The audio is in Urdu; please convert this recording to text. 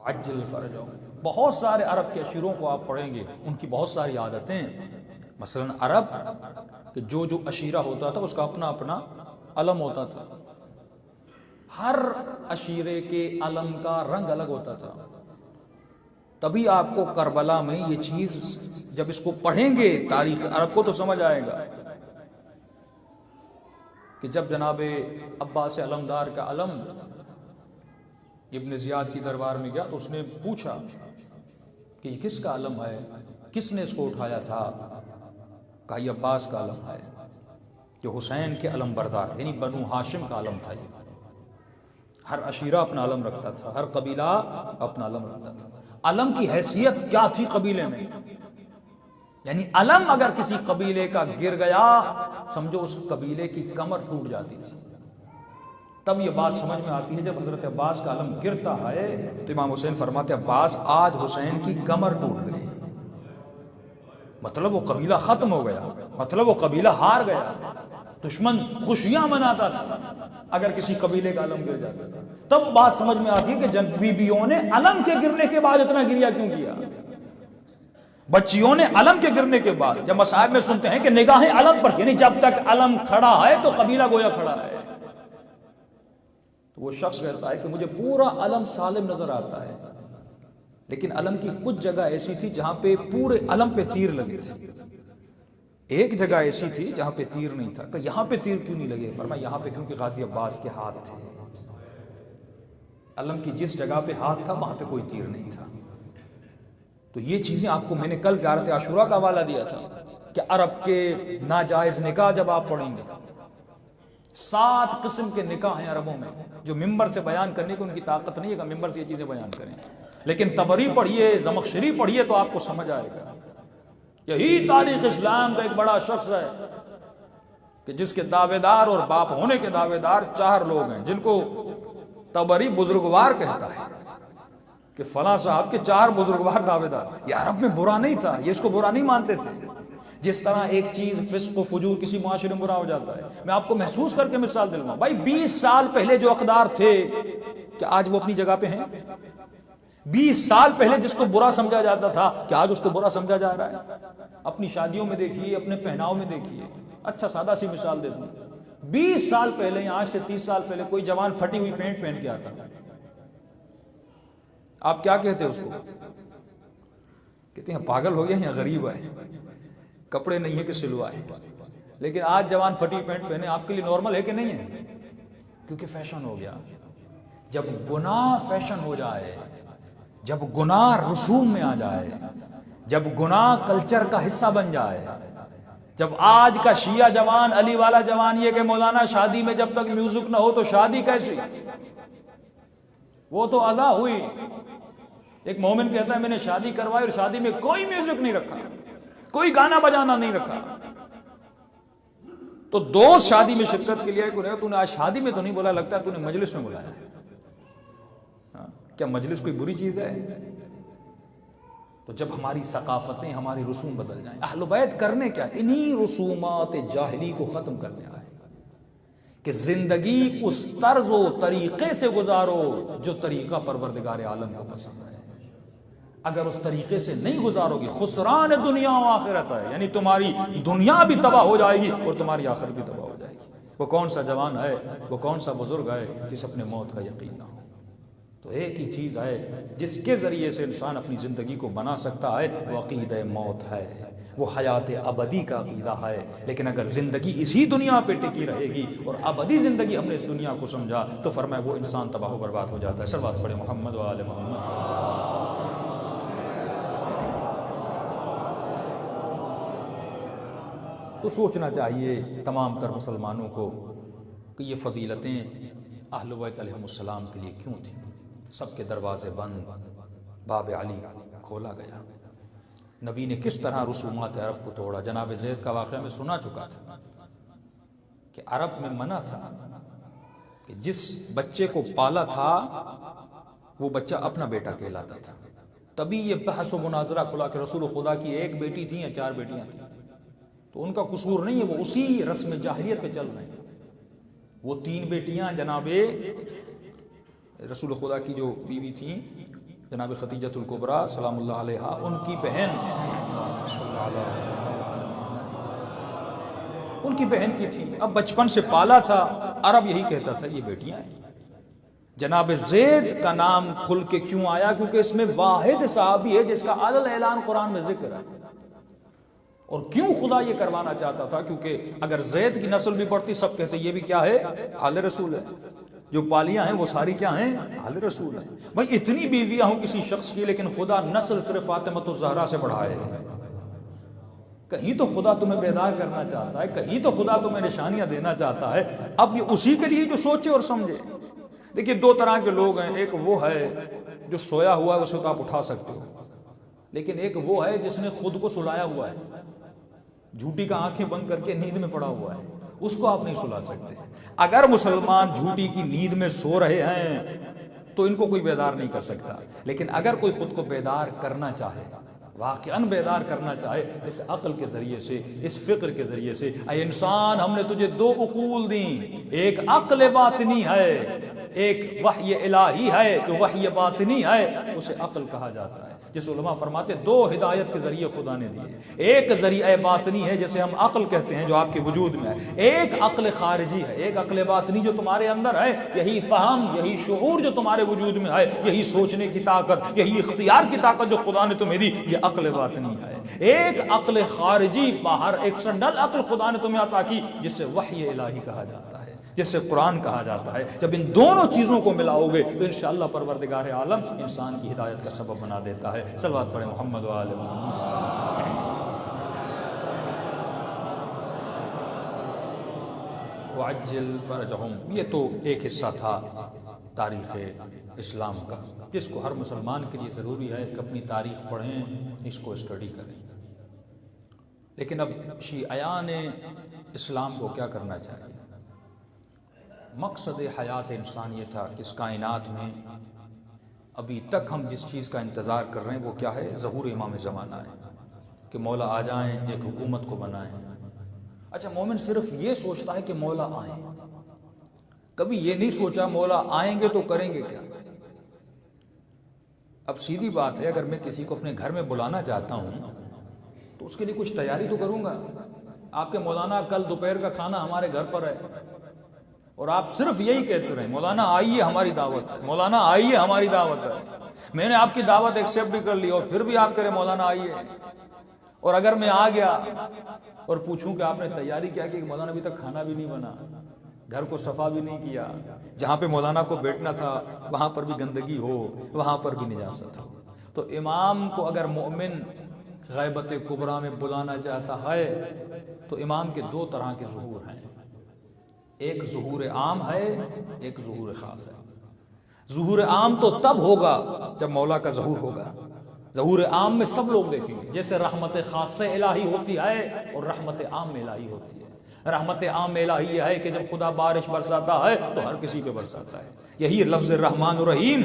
عجل فرجهم. بہت سارے عرب کے عشیروں کو آپ پڑھیں گے، ان کی بہت ساری عادتیں، مثلا عرب کہ جو عشیرہ ہوتا تھا اس کا اپنا اپنا علم ہوتا تھا، ہر عشیرے کے علم کا رنگ الگ ہوتا تھا. تبھی آپ کو کربلا میں یہ چیز جب اس کو پڑھیں گے تاریخ عرب کو تو سمجھ آئے گا کہ جب جناب عباس علمدار کا علم ابن زیاد کی دربار میں گیا تو اس نے پوچھا کہ یہ کس کا علم ہے، کس نے اس کو اٹھایا تھا؟ کہا یہ عباس کا علم ہے، جو حسین کے علم بردار، یعنی بنو ہاشم کا علم تھا. یہ ہر عشیرہ اپنا علم رکھتا تھا، ہر قبیلہ اپنا علم رکھتا تھا. علم کی حیثیت کیا تھی قبیلے میں؟ یعنی علم اگر کسی قبیلے کا گر گیا سمجھو اس قبیلے کی کمر ٹوٹ جاتی تھی. تب یہ بات سمجھ میں آتی ہے جب حضرت عباس کا علم گرتا ہے تو امام حسین فرماتے ہیں عباس آج حسین کی کمر ٹوٹ گئی، مطلب وہ قبیلہ ختم ہو گیا، مطلب وہ قبیلہ ہار گیا. دشمن خوشیاں مناتا تھا اگر کسی قبیلے کا علم گر جاتا تھا. تب بات سمجھ میں آتی ہے کہ جن بیویوں نے علم کے گرنے کے بعد اتنا گریا کیوں کیا، بچیوں نے علم کے گرنے کے بعد. جب مصائب میں سنتے ہیں کہ نگاہیں علم پر، یعنی جب تک علم کھڑا ہے تو قبیلہ گویا کھڑا ہے. تو وہ شخص کہتا ہے کہ مجھے پورا علم سالم نظر آتا ہے، لیکن علم کی کچھ جگہ ایسی تھی جہاں پہ پورے علم پہ تیر لگے تھے، ایک جگہ ایسی تھی جہاں پہ تیر نہیں تھا. کہ یہاں پہ تیر کیوں نہیں لگے؟ فرمایا یہاں پہ کیونکہ غازی عباس کے ہاتھ تھے. علم کی جس جگہ پہ ہاتھ تھا وہاں پہ کوئی تیر نہیں تھا. تو یہ چیزیں آپ کو میں نے کل زیارت عاشورہ کا حوالہ دیا تھا کہ عرب کے ناجائز نکاح جب آپ پڑھیں گے، 7 قسم کے نکاح ہیں عربوں میں جو ممبر سے بیان کرنے کی ان کی طاقت نہیں ہے کہ ممبر سے یہ چیزیں بیان کریں. لیکن طبری پڑھیے، زمخشری پڑھیے تو آپ کو سمجھ آئے گا. یہی تاریخ اسلام کا ایک بڑا شخص ہے کہ جس کے دعوے دار اور باپ ہونے کے دعوے دار 4 لوگ ہیں، جن کو طبری بزرگوار کہتا ہے کہ فلاں صاحب کے 4 بزرگوار دعوے دار تھے. یہ عرب میں برا نہیں تھا، یہ اس کو برا نہیں مانتے تھے. جس طرح ایک چیز فسق و فجور کسی معاشرے میں برا ہو جاتا ہے. میں آپ کو محسوس کر کے مثال دلواؤں، بھائی 20 سال پہلے جو اقدار تھے کیا آج وہ اپنی جگہ پہ ہیں؟ 20 سال پہلے جس کو برا سمجھا جاتا تھا کیا آج اس کو برا سمجھا جا رہا ہے؟ اپنی شادیوں میں دیکھیے، اپنے پہناؤ میں دیکھیے. اچھا سادہ سی مثال دے دوں، 20 سال پہلے یا آج سے 30 سال پہلے کوئی جوان پھٹی ہوئی پینٹ پہن کے آتا، آپ کیا کہتے اس کو؟ کہتے ہیں پاگل ہو گیا یا غریب ہے، کپڑے نہیں ہے کہ سلوائے. لیکن آج جوان پھٹی پینٹ پہنے آپ کے لیے نارمل ہے کہ نہیں ہے؟ کیونکہ فیشن ہو گیا. جب گناہ فیشن ہو جائے، جب گناہ رسوم میں آ جائے، جب گناہ کلچر کا حصہ بن جائے، جب آج کا شیعہ جوان، علی والا جوان یہ کہ مولانا شادی میں جب تک میوزک نہ ہو تو شادی کیسی؟ وہ تو اذا ہوئی. ایک مومن کہتا ہے میں نے شادی کروائی اور شادی میں کوئی میوزک نہیں رکھا، کوئی گانا بجانا نہیں رکھا. تو دوست شادی میں شرکت کے لیے تو نے آج شادی میں تو نہیں بولا، لگتا ہے تو نے مجلس میں بلایا. کیا مجلس کوئی بری چیز ہے؟ تو جب ہماری ثقافتیں، ہماری رسوم بدل جائیں، اہل بیت کرنے کیا؟ انہی رسومات جاہلی کو ختم کرنے آئے کہ زندگی اس طرز و طریقے سے گزارو جو طریقہ پروردگار عالم کو پسند ہے. اگر اس طریقے سے نہیں گزارو گی خسران دنیا و آخرت ہے، یعنی تمہاری دنیا بھی تباہ ہو جائے گی اور تمہاری آخرت بھی تباہ ہو جائے گی. وہ کون سا جوان ہے، وہ کون سا بزرگ ہے جس اپنے موت کا یقین نہ ہو؟ تو ایک ہی چیز ہے جس کے ذریعے سے انسان اپنی زندگی کو بنا سکتا ہے، وہ عقیدہ موت ہے، وہ حیات ابدی کا عقیدہ ہے. لیکن اگر زندگی اسی دنیا پہ ٹکی رہے گی اور ابدی زندگی ہم نے اس دنیا کو سمجھا تو فرمایا وہ انسان تباہ و برباد ہو جاتا ہے. صلوات پڑھیں محمد و آل محمد. تو سوچنا چاہیے تمام تر مسلمانوں کو کہ یہ فضیلتیں اہل بیت علیہم السلام کے لیے کیوں تھیں. سب کے دروازے بند، باب علی کھولا گیا. نبی نے کس طرح رسومات عرب کو توڑا. جناب زید کا واقعہ میں سنا چکا تھا کہ عرب میں منع تھا کہ جس بچے کو پالا تھا وہ بچہ اپنا بیٹا کہلاتا تھا. تبھی یہ بحث و مناظرہ کھلا کہ رسول خدا کی 1 بیٹی تھی یا 4 بیٹیاں تھیں، تو ان کا قصور نہیں ہے، وہ اسی رسم جاہلیت پہ چل رہے ہیں. وہ 3 بیٹیاں جناب رسول خدا کی جو بیوی تھیں جناب خدیجۃ الکبریٰ سلام اللہ علیہا، ان کی بہن کی تھی، اب بچپن سے پالا تھا، عرب یہی کہتا تھا یہ بیٹیاں ہیں۔ جناب زید کا نام کھل کے کیوں آیا؟ کیونکہ اس میں واحد صحابی ہے جس کا علل اعلان قرآن میں ذکر ہے۔ اور کیوں خدا یہ کروانا چاہتا تھا؟ کیونکہ اگر زید کی نسل بھی پڑتی سب کہتے یہ بھی کیا ہے؟ آل رسول ہے۔ جو پالیاں ہیں وہ ساری کیا ہیں؟ آل رسول ہے۔ بھائی اتنی بیویاں ہوں کسی شخص کی، لیکن خدا نسل صرف فاطمہ الزہرا سے بڑھائے۔ کہیں تو خدا تمہیں بیدار کرنا چاہتا ہے، کہیں تو خدا تمہیں نشانیاں دینا چاہتا ہے۔ اب یہ اسی کے لیے جو سوچے اور سمجھے۔ دیکھیے دو طرح کے لوگ ہیں، ایک وہ ہے جو سویا ہوا ہے، اس کو آپ اٹھا سکتے ہو، لیکن ایک وہ ہے جس نے خود کو سلایا ہوا ہے، جھوٹی کا آنکھیں بند کر کے نیند میں پڑا ہوا ہے، اس کو آپ نہیں سلا سکتے۔ اگر مسلمان جھوٹی کی نیند میں سو رہے ہیں تو ان کو کوئی بیدار نہیں کر سکتا، لیکن اگر کوئی خود کو بیدار کرنا چاہے، واقعاً بیدار کرنا چاہے، اس عقل کے ذریعے سے، اس فکر کے ذریعے سے، اے انسان ہم نے تجھے دو عقول دیں، ایک عقل باطنی ہے، ایک وحی الہی ہے جو وحی باطنی ہے، اسے عقل کہا جاتا ہے۔ جس علماء فرماتے دو ہدایت کے ذریعے خدا نے دیے، ایک ذریعہ باطنی ہے جسے ہم عقل کہتے ہیں جو آپ کے وجود میں ہے، ایک عقل خارجی ہے، ایک عقل باطنی جو تمہارے اندر ہے، یہی فہم، یہی شعور جو تمہارے وجود میں ہے، یہی سوچنے کی طاقت، یہی اختیار کی طاقت جو خدا نے تمہیں دی، یہ عقل باطنی ہے۔ ایک عقل خارجی باہر ایکسٹرنل عقل خدا نے تمہیں عطا کی جسے وحی الہی کہا جاتا ہے، جسے قرآن کہا جاتا ہے۔ جب ان دونوں چیزوں کو ملاؤ گے تو انشاءاللہ پروردگار عالم انسان کی ہدایت کا سبب بنا دیتا ہے۔ صلوات پڑھیں محمد و آل محمد۔ وعجل فرجہم، یہ تو ایک حصہ تھا تاریخ اسلام کا جس کو ہر مسلمان کے لیے ضروری ہے کہ اپنی تاریخ پڑھیں، اس کو اسٹڈی کریں۔ لیکن اب شیعیان اسلام کو کیا کرنا چاہیے؟ مقصد حیات انسان یہ تھا کہ اس کائنات میں ابھی تک ہم جس چیز کا انتظار کر رہے ہیں وہ کیا ہے؟ ظہور امام زمانہ ہے، کہ مولا آ جائیں، ایک حکومت کو بنائیں۔ اچھا مومن صرف یہ سوچتا ہے کہ مولا آئیں، کبھی یہ نہیں سوچا مولا آئیں گے تو کریں گے کیا؟ اب سیدھی بات ہے، اگر میں کسی کو اپنے گھر میں بلانا چاہتا ہوں تو اس کے لیے کچھ تیاری تو کروں گا۔ آپ کے مولانا کل دوپہر کا کھانا ہمارے گھر پر ہے، اور آپ صرف یہی کہتے رہے مولانا آئیے ہماری دعوت ہے، مولانا آئیے ہماری دعوت ہے۔ میں نے آپ کی دعوت ایکسیپٹ بھی کر لی اور پھر بھی آپ کہہ رہے مولانا آئیے۔ اور اگر میں آ گیا اور پوچھوں کہ آپ نے تیاری کیا کی؟ کہ مولانا ابھی تک کھانا بھی نہیں بنا، گھر کو صفا بھی نہیں کیا، جہاں پہ مولانا کو بیٹھنا تھا وہاں پر بھی گندگی ہو، وہاں پر بھی نجاست ہو۔ تو امام کو اگر مومن غیبت کبریٰ میں بلانا چاہتا ہے تو امام کے دو طرح کے ظہور ہیں، ایک ظہور عام ہے، ایک ظہور خاص ہے۔ ظہور عام تو تب ہوگا جب مولا کا ظہور ہوگا، ظہور عام میں سب لوگ دیکھیں گے، جیسے رحمت خاص الہی ہوتی ہے اور رحمت عام الہی ہوتی ہے۔ رحمت عام الہی یہ ہے کہ جب خدا بارش برساتا ہے تو ہر کسی پہ برساتا ہے، یہی لفظ رحمان الرحیم